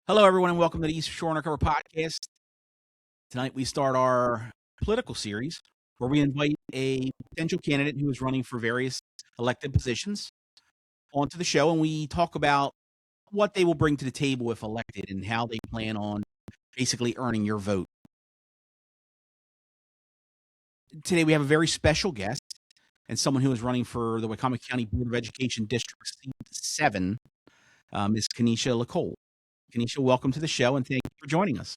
Hello, everyone, and welcome to the Eastern Shore Undercover Podcast. Tonight, we start our political series where we invite a potential candidate who is running for various elected positions onto the show, and we talk about what they will bring to the table if elected and how they plan on basically earning your vote. Today, we have a very special guest and someone who is running for the Wicomico County Board of Education District 7, Ms. Kenisha Le'Cole. Kenisha, welcome to the show, and thank you for joining us.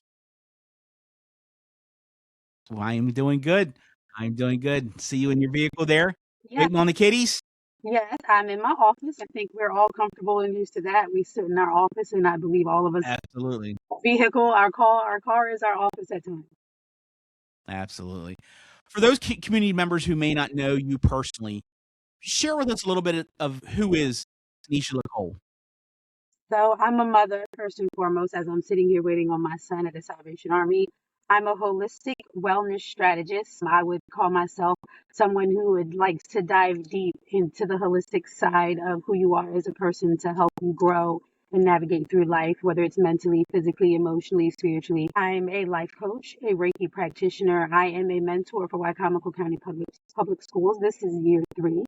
Well, I am doing good. I'm doing good. See you in your vehicle there, waiting on the kiddies? Yes, I'm in my office. I think we're all comfortable and used to that. We sit in our office, and I believe all of us Absolutely. Vehicle, our car is our office at times. Absolutely. For those community members who may not know you personally, share with us a little bit of who is Kenisha Le'Cole. So I'm a mother, first and foremost, as I'm sitting here waiting on my son at the Salvation Army. I'm a holistic wellness strategist. I would call myself someone who would like to dive deep into the holistic side of who you are as a person to help you grow and navigate through life, whether it's mentally, physically, emotionally, spiritually. I'm a life coach, a Reiki practitioner. I am a mentor for Wicomico County Public Schools. This is year 3.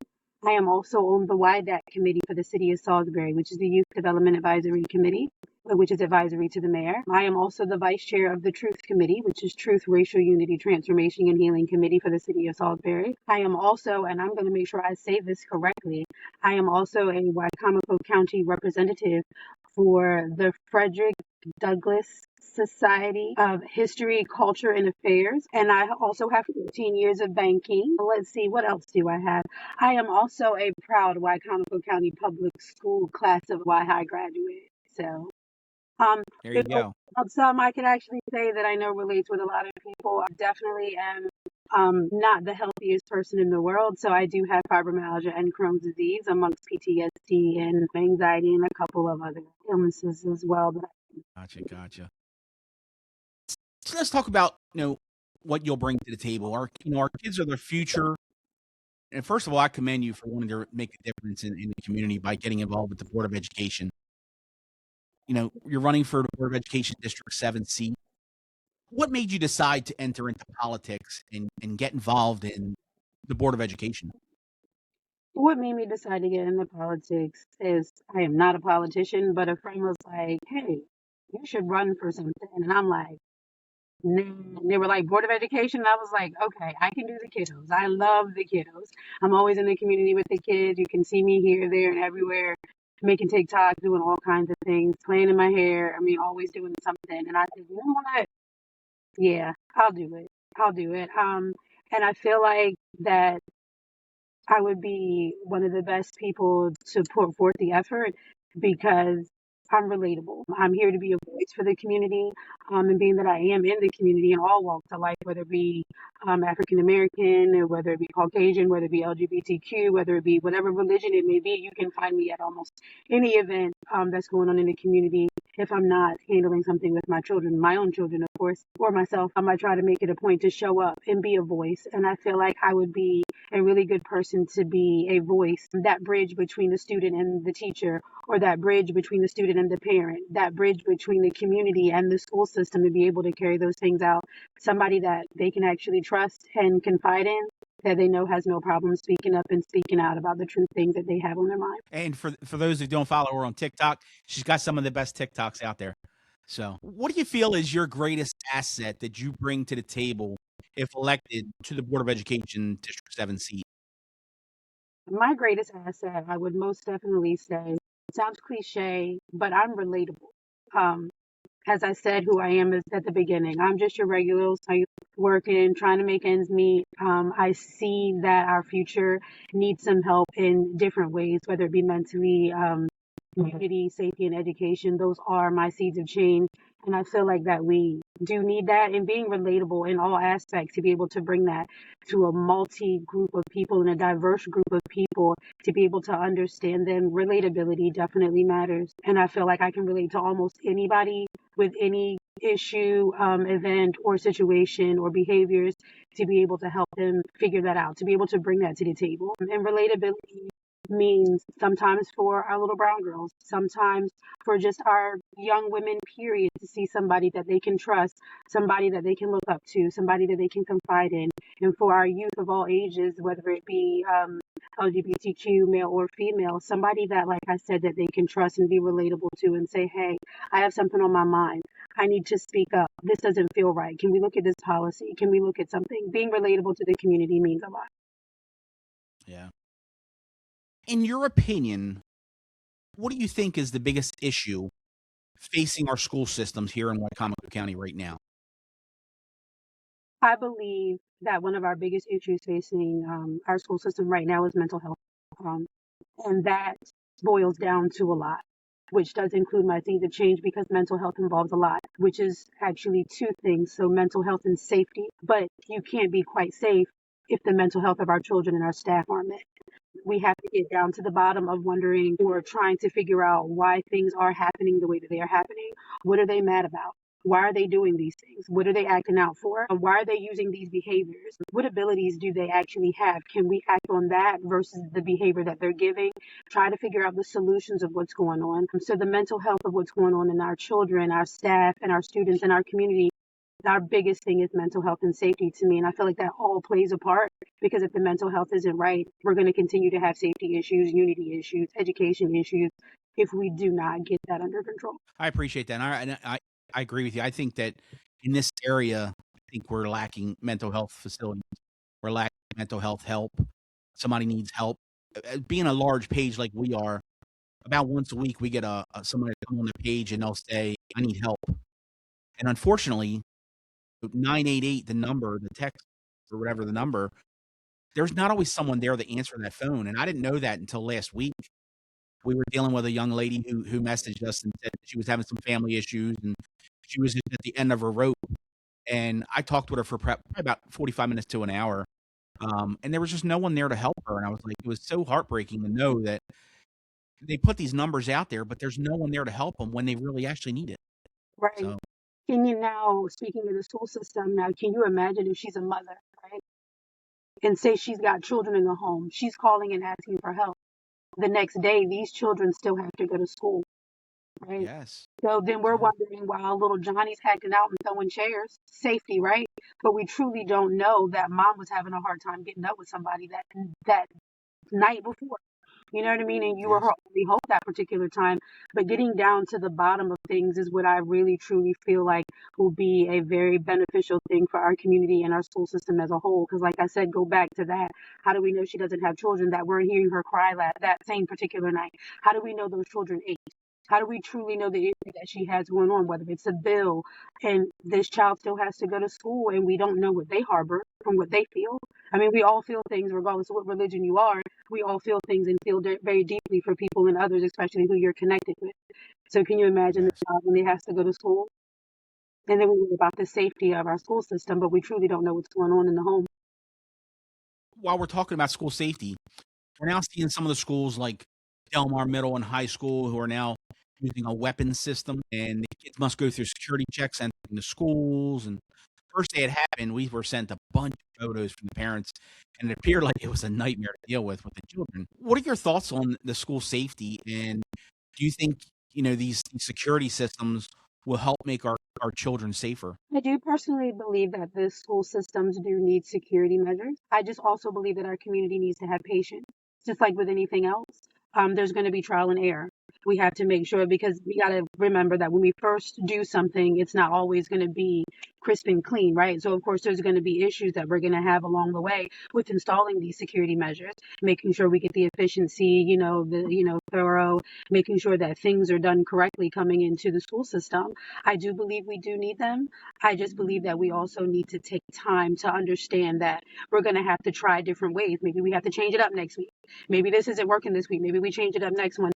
I am also on the YDAC committee for the city of Salisbury, which is the Youth Development Advisory Committee, which is advisory to the mayor. I am also the vice chair of the Truth Committee, which is Truth, Racial Unity, Transformation, and Healing Committee for the city of Salisbury. I am also, and I'm going to make sure I say this correctly, I am also a Wicomico County representative for the Frederick Douglass Society of History, Culture, and Affairs. And I also have 15 years of banking. Let's see, what else do I have? I am also a proud Wicomico County Public School class of Y-High graduate. So, There you go. Some I can actually say that I know relates with a lot of people. I definitely am not the healthiest person in the world. So I do have fibromyalgia and Crohn's disease amongst PTSD and anxiety and a couple of other illnesses as well. Gotcha. So let's talk about, what you'll bring to the table. Our kids are the future. And first of all, I commend you for wanting to make a difference in the community by getting involved with the Board of Education. You're running for the Board of Education District 7 seat. What made you decide to enter into politics and get involved in the Board of Education? What made me decide to get into politics is I am not a politician, but a friend was like, hey, you should run for something. And I'm like, nah. And they were like, Board of Education. And I was like, okay, I can do the kiddos. I love the kiddos. I'm always in the community with the kids. You can see me here, there, and everywhere, making TikTok, doing all kinds of things, playing in my hair. I mean, always doing something. And I said, you know what? Yeah, I'll do it. And I feel like that I would be one of the best people to put forth the effort because I'm relatable. I'm here to be a voice for the community, and being that I am in the community in all walks of life, whether it be African American, or whether it be Caucasian, whether it be LGBTQ, whether it be whatever religion it may be, you can find me at almost any event that's going on in the community. If I'm not handling something with my children, my own children, of course, or myself, I might try to make it a point to show up and be a voice. And I feel like I would be a really good person to be a voice, that bridge between the student and the teacher, or that bridge between the student and the parent, that bridge between the community and the school system, to be able to carry those things out. Somebody that they can actually trust and confide in, that they know has no problem speaking up and speaking out about the true things that they have on their mind. And for those who don't follow her on TikTok, she's got some of the best TikToks out there. So what do you feel is your greatest asset that you bring to the table if elected to the Board of Education District 7 seat? My greatest asset, I would most definitely say, sounds cliche, but I'm relatable. As I said, who I am is at the beginning. I'm just your regular working, trying to make ends meet. I see that our future needs some help in different ways, whether it be mentally, community, safety, and education. Those are my seeds of change. And I feel like that we do need that, and being relatable in all aspects to be able to bring that to a multi-group of people and a diverse group of people to be able to understand them. Relatability definitely matters. And I feel like I can relate to almost anybody with any issue, event, or situation or behaviors to be able to help them figure that out, to be able to bring that to the table. And relatability means sometimes for our little brown girls, sometimes for just our young women, period, to see somebody that they can trust, somebody that they can look up to, somebody that they can confide in. And for our youth of all ages, whether it be LGBTQ, male or female, somebody that, like I said, that they can trust and be relatable to and say, hey, I have something on my mind. I need to speak up. This doesn't feel right. Can we look at this policy? Can we look at something? Being relatable to the community means a lot. Yeah. In your opinion, what do you think is the biggest issue facing our school systems here in Wicomico County right now? I believe that one of our biggest issues facing our school system right now is mental health. And that boils down to a lot, which does include my seeds of change because mental health involves a lot, which is actually two things. So mental health and safety, but you can't be quite safe if the mental health of our children and our staff aren't met. We have to get down to the bottom of wondering or trying to figure out why things are happening the way that they are happening. What are they mad about? Why are they doing these things? What are they acting out for? And why are they using these behaviors? What abilities do they actually have? Can we act on that versus the behavior that they're giving? Try to figure out the solutions of what's going on. So the mental health of what's going on in our children, our staff, and our students and our community, our biggest thing is mental health and safety to me. And I feel like that all plays a part because if the mental health isn't right, we're going to continue to have safety issues, unity issues, education issues if we do not get that under control. I appreciate that. And I agree with you. I think that in this area, I think we're lacking mental health facilities. We're lacking mental health help. Somebody needs help. Being a large page like we are, about once a week we get somebody to come on the page and they'll say, I need help. And unfortunately, 988, the number, the text or whatever the number, there's not always someone there to answer that phone. And I didn't know that until last week. We were dealing with a young lady who messaged us and said she was having some family issues and she was at the end of her rope. And I talked with her for probably about 45 minutes to an hour. And there was just no one there to help her. And I was like, it was so heartbreaking to know that they put these numbers out there, but there's no one there to help them when they really actually need it. Right. So, Can you now, speaking of the school system, now, can you imagine if she's a mother, right? And say she's got children in the home, she's calling and asking for help. The next day, these children still have to go to school, right? yes. So then we're Yeah. wondering why little Johnny's hacking out and throwing chairs. Safety, right? But we truly don't know that mom was having a hard time getting up with somebody that night before. You know what I mean? And you were her Yes. only hope that particular time. But getting down to the bottom of things is what I really truly feel like will be a very beneficial thing for our community and our school system as a whole. Because like I said, go back to that. How do we know she doesn't have children that weren't hearing her cry that same particular night? How do we know those children ate? How do we truly know the issue that she has going on, whether it's a bill and this child still has to go to school and we don't know what they harbor from what they feel? I mean, we all feel things regardless of what religion you are. We all feel things and feel very deeply for people and others, especially who you're connected with. So can you imagine the Yes. child when they has to go to school? And then we worry about the safety of our school system, but we truly don't know what's going on in the home. While we're talking about school safety, we're now seeing some of the schools like Delmar Middle and High School who are now using a weapons system, and the kids must go through security checks entering the schools. And first day it happened, we were sent a bunch of photos from the parents, and it appeared like it was a nightmare to deal with the children. What are your thoughts on the school safety, and do you think these security systems will help make our children safer? I do personally believe that the school systems do need security measures. I just also believe that our community needs to have patience, just like with anything else. There's going to be trial and error. We have to make sure because we got to remember that when we first do something, it's not always going to be crisp and clean, right? So of course there's going to be issues that we're going to have along the way with installing these security measures, making sure we get the efficiency, thorough, making sure that things are done correctly coming into the school system. I do believe we do need them. I just believe that we also need to take time to understand that we're going to have to try different ways. Maybe we have to change it up next week. Maybe this isn't working this week. Maybe we change it up next month.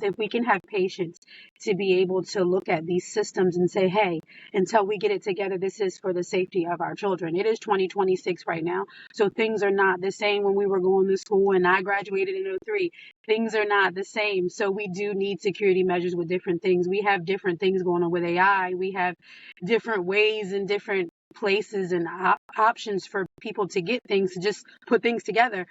If we can have patience to be able to look at these systems and say, hey, until we get it together, this is for the safety of our children. It is 2026 right now. So things are not the same when we were going to school and I graduated in 03. Things are not the same. So we do need security measures with different things. We have different things going on with AI. We have different ways and different places and options for people to get things, to just put things together,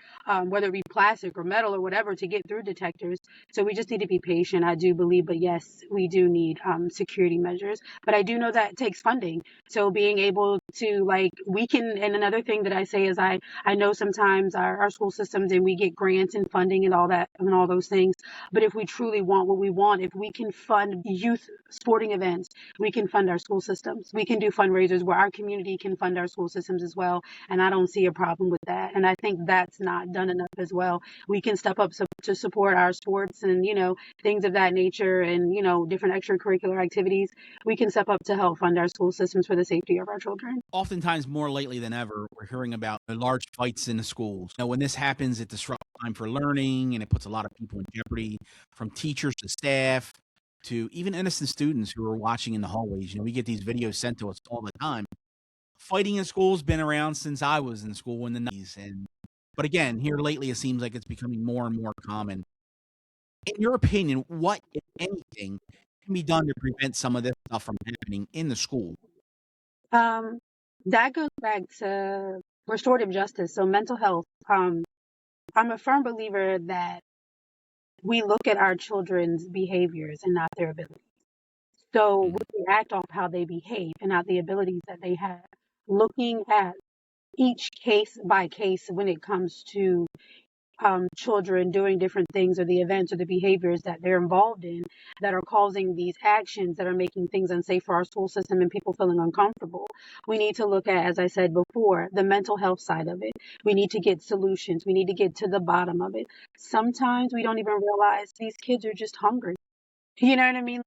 whether it be plastic or metal or whatever, to get through detectors. So we just need to be patient, I do believe. But yes, we do need security measures. But I do know that takes funding. So being able to, like, we can, and another thing that I say is I know sometimes our school systems, and we get grants and funding and all that and all those things. But if we truly want what we want, if we can fund youth sporting events, we can fund our school systems. We can do fundraisers where our community can fund our school systems as well. And I don't see a problem with that. And I think that's not done enough as well. We can step up to support our sports and, things of that nature, and, different extracurricular activities. We can step up to help fund our school systems for the safety of our children. Oftentimes, more lately than ever, we're hearing about large fights in the schools. When this happens, it disrupts time for learning, and it puts a lot of people in jeopardy, from teachers to staff to even innocent students who are watching in the hallways. We get these videos sent to us all the time. Fighting in school has been around since I was in school in the 90s. But again, here lately, it seems like it's becoming more and more common. In your opinion, what, if anything, can be done to prevent some of this stuff from happening in the school? That goes back to restorative justice. So mental health. I'm a firm believer that we look at our children's behaviors and not their abilities. So we act off how they behave and not the abilities that they have. Looking at each case by case when it comes to children doing different things, or the events or the behaviors that they're involved in that are causing these actions that are making things unsafe for our school system and people feeling uncomfortable. We need to look at, as I said before, the mental health side of it. We need to get solutions. We need to get to the bottom of it. Sometimes we don't even realize these kids are just hungry. You know what I mean?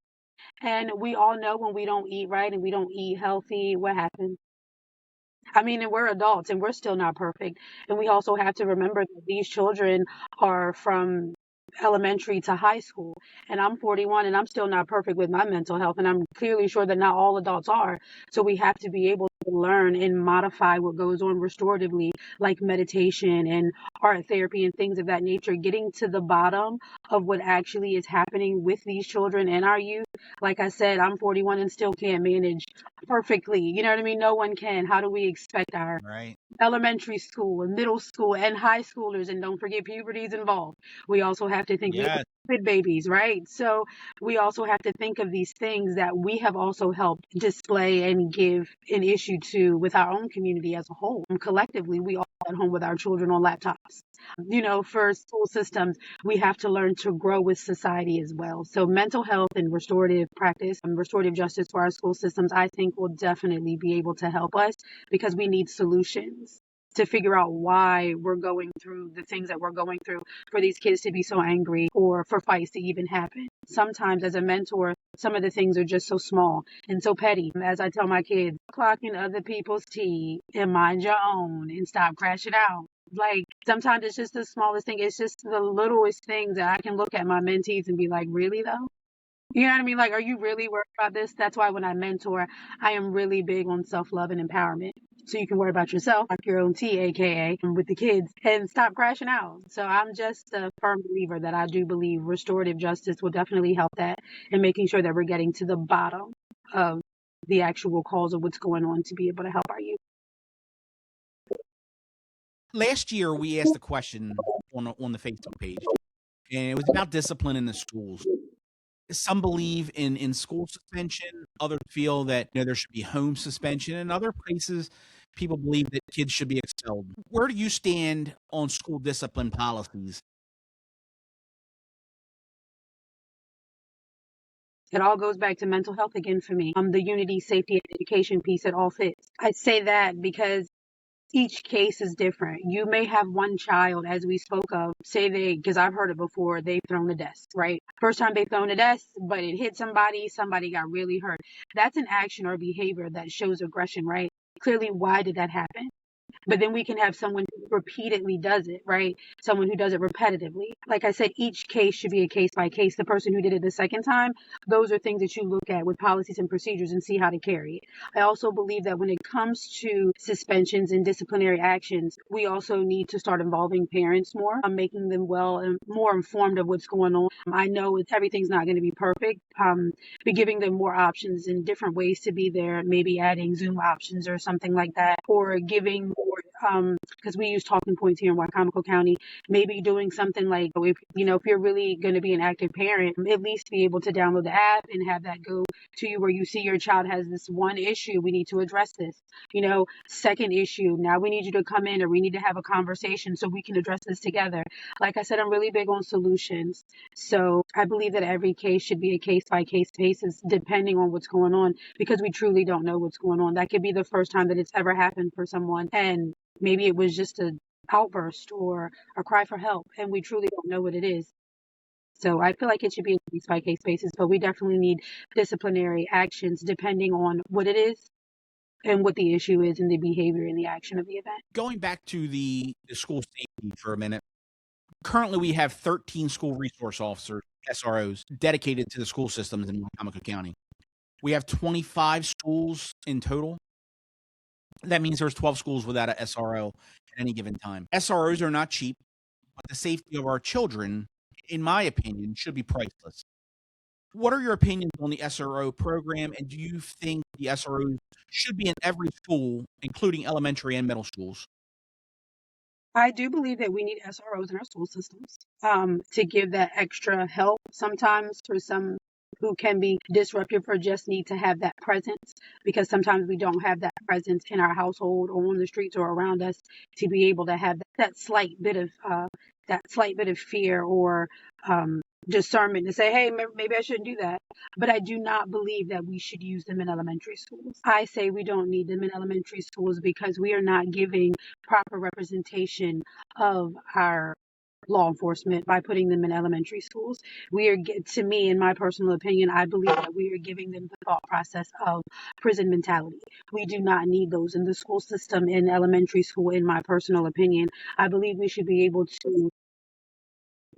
And we all know when we don't eat right and we don't eat healthy, what happens? I mean, and we're adults and we're still not perfect. And we also have to remember that these children are from elementary to high school. And I'm 41 and I'm still not perfect with my mental health. And I'm clearly sure that not all adults are. So we have to be able to learn and modify what goes on restoratively, like meditation and art therapy and things of that nature, getting to the bottom of what actually is happening with these children and our youth. Like I said, I'm 41 and still can't manage perfectly. You know what I mean? No one can. How do we expect our elementary school and middle school and high schoolers, and don't forget puberty is involved. We also have to think with babies, right? So we also have to think of these things that we have also helped display and give an issue to with our own community as a whole. And collectively, we all at home with our children on laptops. For school systems, we have to learn to grow with society as well. So mental health and restorative practice and restorative justice for our school systems, I think, will definitely be able to help us, because we need solutions to figure out why we're going through the things that we're going through, for these kids to be so angry or for fights to even happen. Sometimes as a mentor, some of the things are just so small and so petty. As I tell my kids, clock in other people's tea and mind your own and stop crashing out. Like, sometimes it's just the smallest thing. It's just the littlest things that I can look at my mentees and be like, really though? You know what I mean? Like, are you really worried about this? That's why when I mentor, I am really big on self-love and empowerment. So you can worry about yourself, like your own tea, aka with the kids, and stop crashing out. So I'm just a firm believer that I do believe restorative justice will definitely help that, and making sure that we're getting to the bottom of the actual cause of what's going on to be able to help our youth. Last year, we asked a question on the Facebook page, and it was about discipline in the schools. Some believe in school suspension. Others feel that there should be home suspension. In other places, people believe that kids should be expelled. Where do you stand on school discipline policies? It all goes back to mental health again for me. The unity, safety, and education piece, it all fits. I say that because each case is different. You may have one child, as we spoke of, say because I've heard it before, they've thrown a desk, right? First time they've thrown a desk, but it hit somebody got really hurt. That's an action or behavior that shows aggression, right? Clearly, why did that happen? But then we can have someone who repeatedly does it, right? Someone who does it repetitively. Like I said, each case should be a case by case. The person who did it the second time, those are things that you look at with policies and procedures and see how to carry it. I also believe that when it comes to suspensions and disciplinary actions, we also need to start involving parents more, making them well and more informed of what's going on. I know everything's not going to be perfect, but giving them more options and different ways to be there, maybe adding Zoom options or something like that, or giving more because we use talking points here in Wicomico County, maybe doing something like, if you're really going to be an active parent, at least be able to download the app and have that go to you where you see your child has this one issue. We need to address this. Second issue, now we need you to come in or we need to have a conversation so we can address this together. Like I said, I'm really big on solutions. So I believe that every case should be a case by case basis depending on what's going on, because we truly don't know what's going on. That could be the first time that it's ever happened for someone, and maybe it was just an outburst or a cry for help, and we truly don't know what it is. So I feel like it should be a case by case basis, but we definitely need disciplinary actions depending on what it is and what the issue is and the behavior and the action of the event. Going back to the school safety for a minute, currently we have 13 school resource officers, SROs, dedicated to the school systems in Wicomico County. We have 25 schools in total. That means there's 12 schools without an SRO at any given time. SROs are not cheap, but the safety of our children, in my opinion, should be priceless. What are your opinions on the SRO program, and do you think the SROs should be in every school, including elementary and middle schools? I do believe that we need SROs in our school systems to give that extra help sometimes for some who can be disruptive or just need to have that presence, because sometimes we don't have that presence in our household or on the streets or around us to be able to have that slight bit of fear or discernment to say, hey, maybe I shouldn't do that. But I do not believe that we should use them in elementary schools. I say we don't need them in elementary schools because we are not giving proper representation of our law enforcement by putting them in elementary schools. To me, in my personal opinion, I believe that we are giving them the thought process of prison mentality. We do not need those in the school system in elementary school, in my personal opinion. I believe we should be able to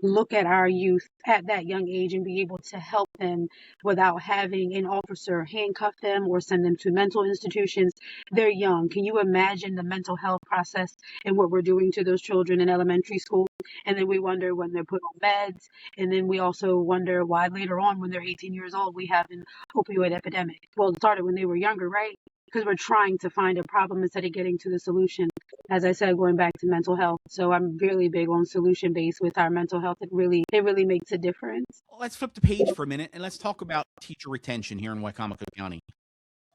look at our youth at that young age and be able to help them without having an officer handcuff them or send them to mental institutions. They're young. Can you imagine the mental health process and what we're doing to those children in elementary school? And then we wonder when they're put on meds. And then we also wonder why later on, when they're 18 years old, we have an opioid epidemic. Well, it started when they were younger, right? Because we're trying to find a problem instead of getting to the solution. As I said, going back to mental health. So I'm really big on solution based with our mental health. It really makes a difference. Let's flip the page for a minute and let's talk about teacher retention here in Wicomico County.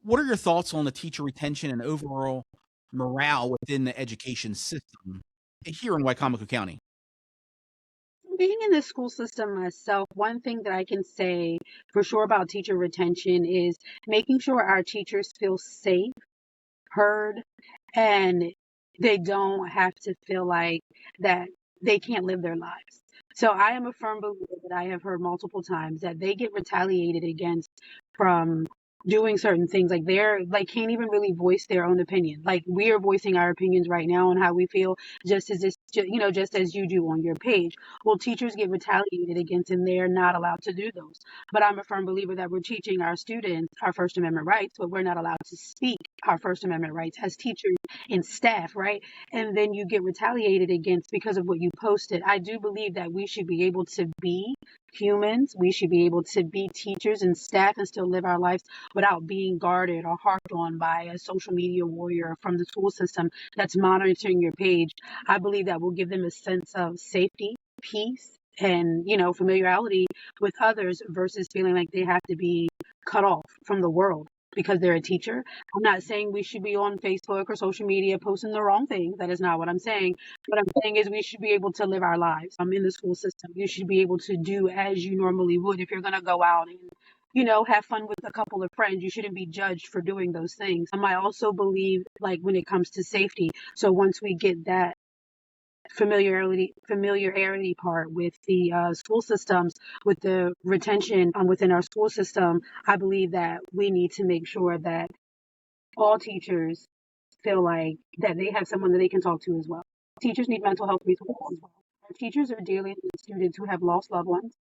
What are your thoughts on the teacher retention and overall morale within the education system here in Wicomico County? Being in the school system myself, one thing that I can say for sure about teacher retention is making sure our teachers feel safe, heard, and they don't have to feel like that they can't live their lives. So I am a firm believer that I have heard multiple times that they get retaliated against from doing certain things. Like they're like can't even really voice their own opinion. Like we are voicing our opinions right now on how we feel, just as you do on your page. Well, teachers get retaliated against and they're not allowed to do those. But I'm a firm believer that we're teaching our students our First Amendment rights, but we're not allowed to speak our First Amendment rights as teachers and staff, right? And then you get retaliated against because of what you posted. I do believe that we should be able to be humans. We should be able to be teachers and staff and still live our lives without being guarded or harped on by a social media warrior from the school system that's monitoring your page. I believe that will give them a sense of safety, peace, and, familiarity with others versus feeling like they have to be cut off from the world because they're a teacher. I'm not saying we should be on Facebook or social media posting the wrong thing. That is not what I'm saying. What I'm saying is we should be able to live our lives in the school system. You should be able to do as you normally would if you're going to go out and have fun with a couple of friends. You shouldn't be judged for doing those things. I also believe, like, when it comes to safety. So once we get that familiarity part with the school systems, with the retention within our school system, I believe that we need to make sure that all teachers feel like that they have someone that they can talk to as well. Teachers need mental health resources as well. Our teachers are dealing with students who have lost loved ones.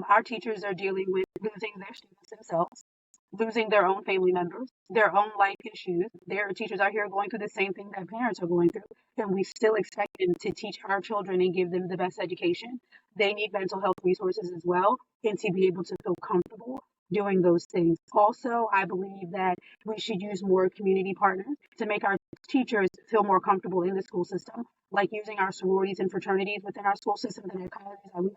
Our teachers are dealing with losing their students themselves, losing their own family members, their own life issues. Their teachers are here going through the same thing that parents are going through, and we still expect them to teach our children and give them the best education. They need mental health resources as well, and to be able to feel comfortable doing those things. Also, I believe that we should use more community partners to make our teachers feel more comfortable in the school system, like using our sororities and fraternities within our school systems and our colleges,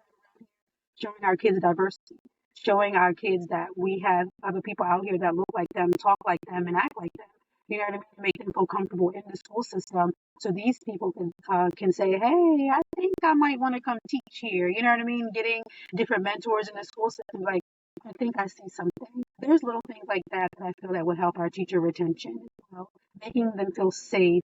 showing our kids diversity, showing our kids that we have other people out here that look like them, talk like them, and act like them. You know what I mean? Make them feel comfortable in the school system, so these people can say, "Hey, I think I might want to come teach here." You know what I mean? Getting different mentors in the school system, like I think I see something. There's little things like that that I feel that would help our teacher retention as well, making them feel safe.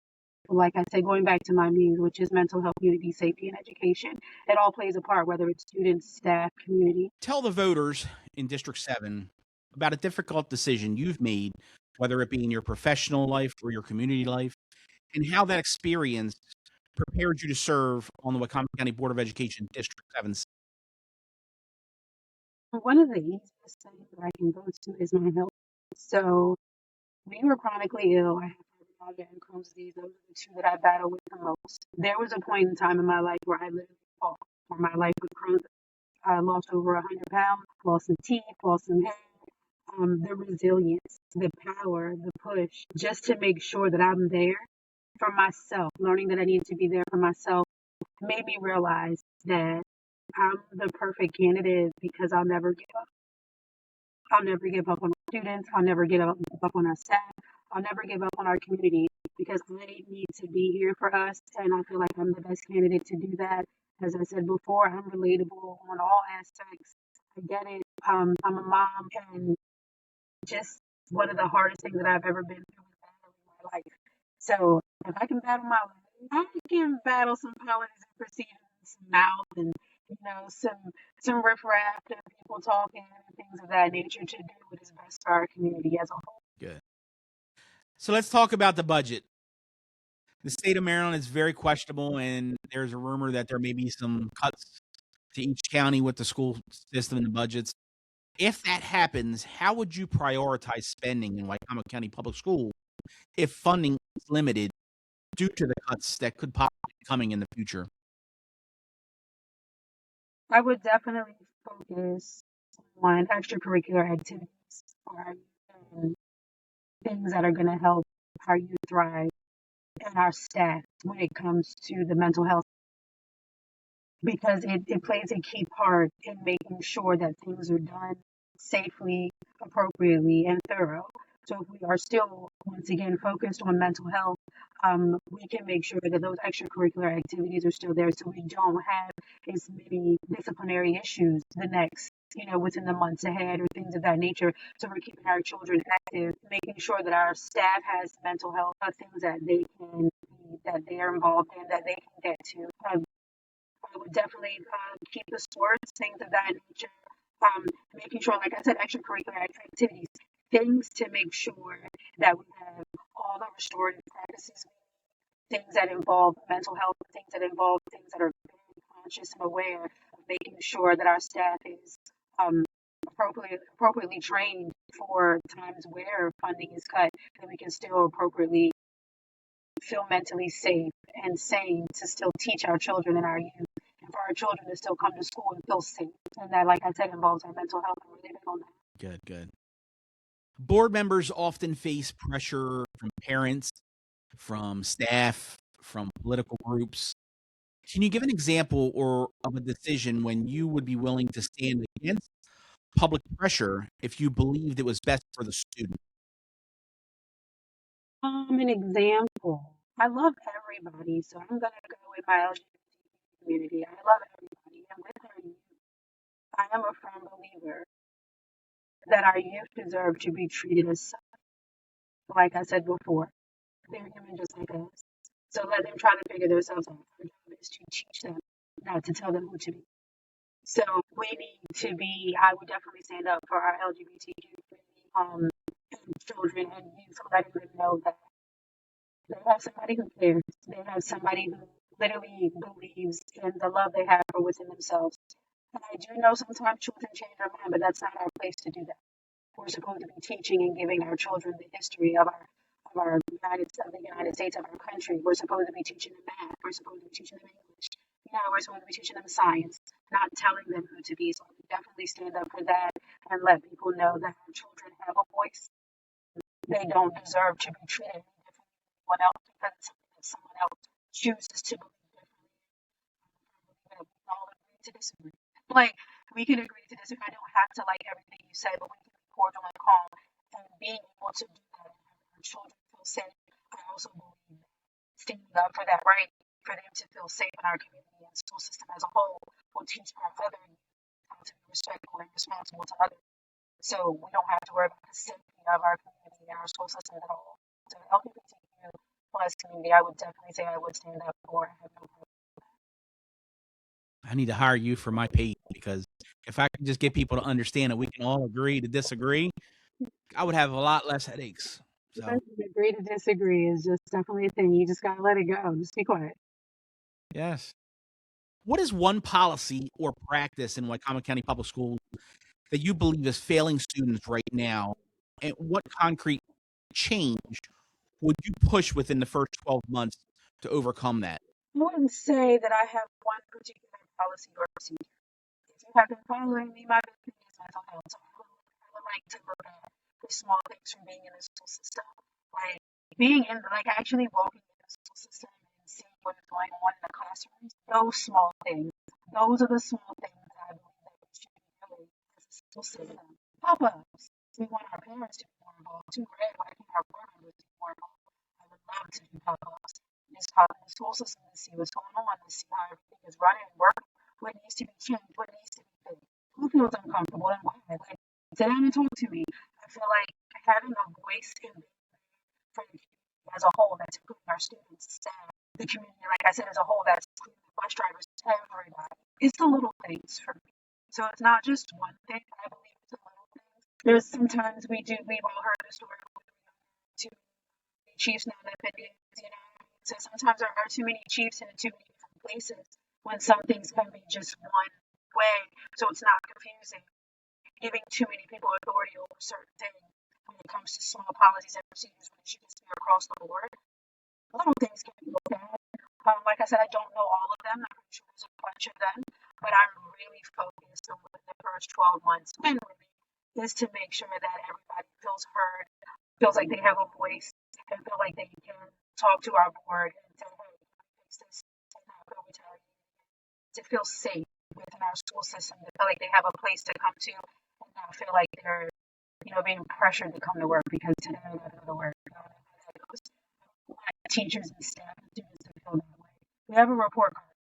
Like I said, going back to my muse, which is mental health, unity, safety, and education, it all plays a part, whether it's students, staff, community. Tell the voters in District 7 about a difficult decision you've made, whether it be in your professional life or your community life, and how that experience prepared you to serve on the Wicomico County Board of Education District 7. One of the easiest things that I can go to is my health. So we were chronically ill. I have fibromyalgia and Crohn's disease. Those are the two that I battle with the most. There was a point in time in my life where I literally fought for my life with Crohn's. I lost over 100 pounds, lost some teeth, lost some hair. The resilience, the power, the push, just to make sure that I'm there for myself, learning that I needed to be there for myself, made me realize that I'm the perfect candidate because I'll never give up. I'll never give up on our students. I'll never give up on our staff. I'll never give up on our community because I need to be here for us. And I feel like I'm the best candidate to do that. As I said before, I'm relatable on all aspects. I get it. I'm a mom, and just one of the hardest things that I've ever been through is battling my life. So if I can battle my life, I can battle some policies and procedures, some mouth, and some riffraff and people talking and things of that nature to do what is best for our community as a whole. Good. So let's talk about the budget. The state of Maryland is very questionable, and there's a rumor that there may be some cuts to each county with the school system and the budgets. If that happens, how would you prioritize spending in Wicomico County Public School if funding is limited due to the cuts that could possibly be coming in the future? I would definitely focus on extracurricular activities for our youth and things that are going to help our youth thrive and our staff when it comes to the mental health, because it plays a key part in making sure that things are done safely, appropriately, and thorough. So if we are still, once again, focused on mental health, we can make sure that those extracurricular activities are still there so we don't have as many disciplinary issues the next, within the months ahead or things of that nature. So we're keeping our children active, making sure that our staff has mental health things that that they're involved in, that they can get to. I would definitely keep the sports, things of that nature. Making sure, like I said, extracurricular activities, things to make sure that we have all the restorative practices, things that involve mental health, things that involve things that are very conscious and aware of making sure that our staff is appropriately trained for times where funding is cut, that we can still appropriately feel mentally safe and sane to still teach our children and our youth, and for our children to still come to school and feel safe. And that, like I said, involves our mental health. I'm really big on that. Good. Board members often face pressure from parents, from staff, from political groups. Can you give an example or of a decision when you would be willing to stand against public pressure if you believed it was best for the student? An example. I love everybody, so I'm gonna go with my LGBT community. I love everybody, and with our youth, I am a firm believer that our youth deserve to be treated as such. Like I said before, they're human just like us. So let them try to figure themselves out. Our job is to teach them, not to tell them who to be. So we need to be, I would definitely stand up for our LGBTQ community, children and youth, letting them know that They have somebody who cares. They have somebody who literally believes in the love they have for within themselves. And I do know sometimes children change their mind, but that's not our place to do that. We're supposed to be teaching and giving our children the history of the United States, of our country. We're supposed to be teaching them math. We're supposed to be teaching them English. We're supposed to be teaching them science, not telling them who to be. So I would definitely stand up for that and let people know that our children have a voice. They don't deserve to be treated any differently than anyone else because it's something that someone else chooses to believe differently. We can all agree to disagree. Like, we can agree to disagree. I don't have to like everything you say, but we can be cordial and calm. And being able to do that and having our children feel safe, I also believe that standing up for that right, for them to feel safe in our community and school system as a whole, will teach our other youth how to be respectful and responsible to others. So we don't have to worry about the safety of our community and our school system at all. So the LGBTQ plus community, I would definitely say I would stand up for. I have no problem. I need to hire you for my page, because if I could just get people to understand that we can all agree to disagree, I would have a lot less headaches. So, Agree to disagree is just definitely a thing. You just gotta let it go. Just be quiet. yes. What is one policy or practice in Wicomico County Public Schools that you believe is failing students right now? And what concrete change would you push within the first 12 months to overcome that? I wouldn't say that I have one particular policy or procedure. If you have been following me, my big thing is mental health. So I would like to look at the small things from being in the school system, like actually walking in the school system and seeing what is going on in the classrooms. Those small things, those are the small things that I believe that we should be doing as a school system. Pop-ups. We want our parents to be more involved too, right? Why can't our board members be more involved? I would love to do pop-ups. Just pop in the school system to see what's going on, to see how everything is running and working, what needs to be changed, what needs to be fixed. Who feels uncomfortable and why? Like, sit down and talk to me. I feel like having a voice in for the community as a whole, that's including our students, staff, the community, like I said, as a whole, that's including the bus drivers, everybody. It's the little things for me. So it's not just one thing. I believe it's the little things. There's sometimes we've all heard the story of too many chiefs not enough Indians. So sometimes there are too many chiefs in too many different places when some things can be just one way. So it's not confusing. Giving too many people authority over certain things when it comes to small policies and procedures when it should just be across the board. Little things can be looked at. Like I said, I don't know all of them. I'm pretty sure there's a bunch of them, but I'm really focused on within the first 12 months really is to make sure that everybody feels heard, feels like they have a voice, and feel like they can talk to our board and say, hey, fix this, and not feel retaliated, to feel safe within our school system, to feel like they have a place to come to, and not feel like they're being pressured to come to work because today I gotta go to work. Teachers and staff and students to feel that way. We have a report card.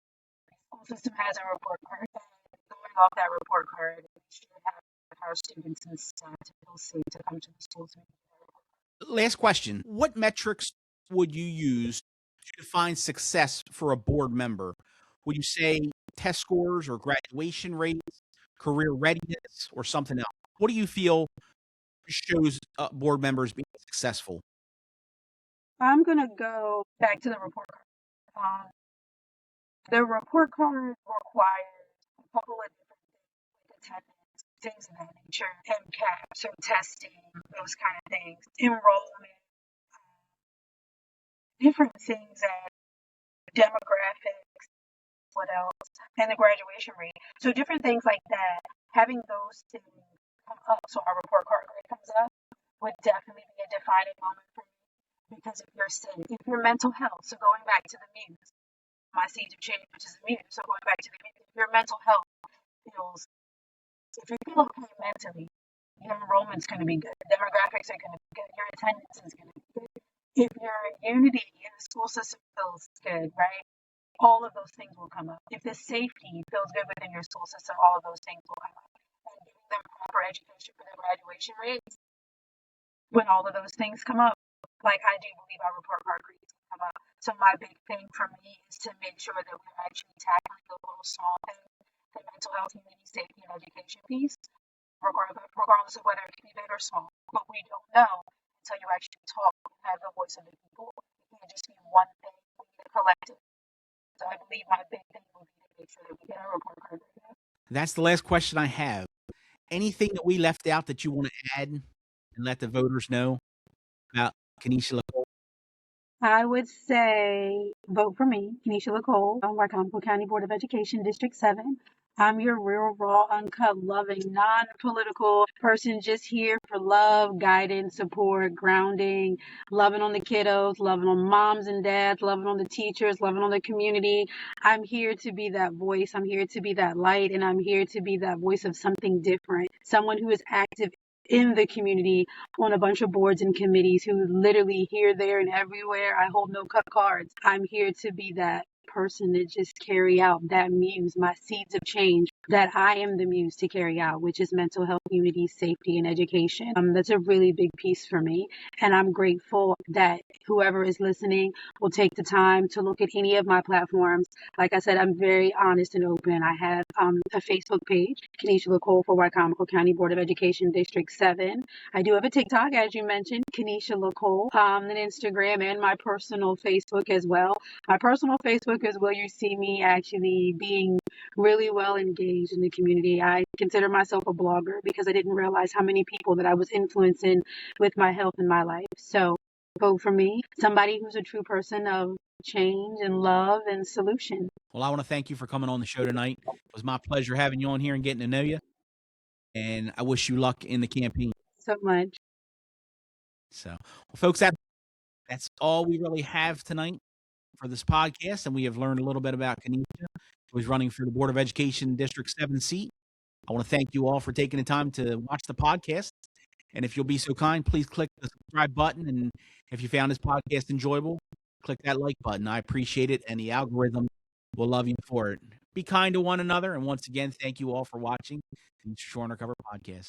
The school system has a report card. And going off that report card, we should have our students and staff to feel safe to come to the schools. Last question. What metrics would you use to define success for a board member? Would you say test scores or graduation rates, career readiness, or something else? What do you feel shows board members being successful? I'm gonna go back to the report card. The report card requires a couple of different things, like attendance, things of that nature, MCAT, so testing, those kind of things, enrollment, different things that demographics, what else, and the graduation rate. So different things like that, having those things come up so our report card grade comes up would definitely be a defining moment for me. Because if you're safe, if your mental health, so going back to the muse, my seeds of change, which is the muse, so going back to the muse, if your mental health feels, if you feel okay mentally, your enrollment's going to be good, demographics are going to be good, your attendance is going to be good. If your unity in the school system feels good, right? All of those things will come up. If the safety feels good within your school system, all of those things will come up. And giving them proper education for their graduation rates, when all of those things come up, like I do believe our report card grades come up. So my big thing for me is to make sure that we're actually tackling the little small things, the mental health, community safety, and education piece, regardless of whether it can be big or small. But we don't know until you actually talk and have the voice of the people. You can't just be one thing. We need a collective. So I believe my big thing will be to make sure that we get our report card right. That's the last question I have. Anything that we left out that you want to add and let the voters know about Kenisha Le'Cole? I would say vote for me, Kenisha Le'Cole, Wicomico County Board of Education, District 7. I'm your real, raw, uncut, loving, non-political person just here for love, guidance, support, grounding, loving on the kiddos, loving on moms and dads, loving on the teachers, loving on the community. I'm here to be that voice. I'm here to be that light, and I'm here to be that voice of something different, someone who is active in the community on a bunch of boards and committees who literally here, there, and everywhere. I hold no cut cards. I'm here to be that person that just carry out that muse, my seeds of change that I am the muse to carry out, which is mental health, unity, safety, and education. That's a really big piece for me. And I'm grateful that whoever is listening will take the time to look at any of my platforms. Like I said, I'm very honest and open. I have a Facebook page, Kenisha Le'Cole for Wicomico County Board of Education, District 7. I do have a TikTok, as you mentioned, Kenisha Le'Cole, an Instagram, and my personal Facebook as well. My personal Facebook is where you see me actually being really well engaged in the community. I consider myself a blogger because I didn't realize how many people that I was influencing with my health and my life. So vote for me, somebody who's a true person of change and love and solution. Well, I want to thank you for coming on the show tonight. It was my pleasure having you on here and getting to know you. And I wish you luck in the campaign. So much. So, well, folks, that's all we really have tonight for this podcast. And we have learned a little bit about Kenisha, who is running for the Board of Education District 7 seat. I want to thank you all for taking the time to watch the podcast. And if you'll be so kind, please click the subscribe button. And if you found this podcast enjoyable, click that like button. I appreciate it. And the algorithm will love you for it. Be kind to one another. And once again, thank you all for watching the Eastern Shore Undercover Podcast.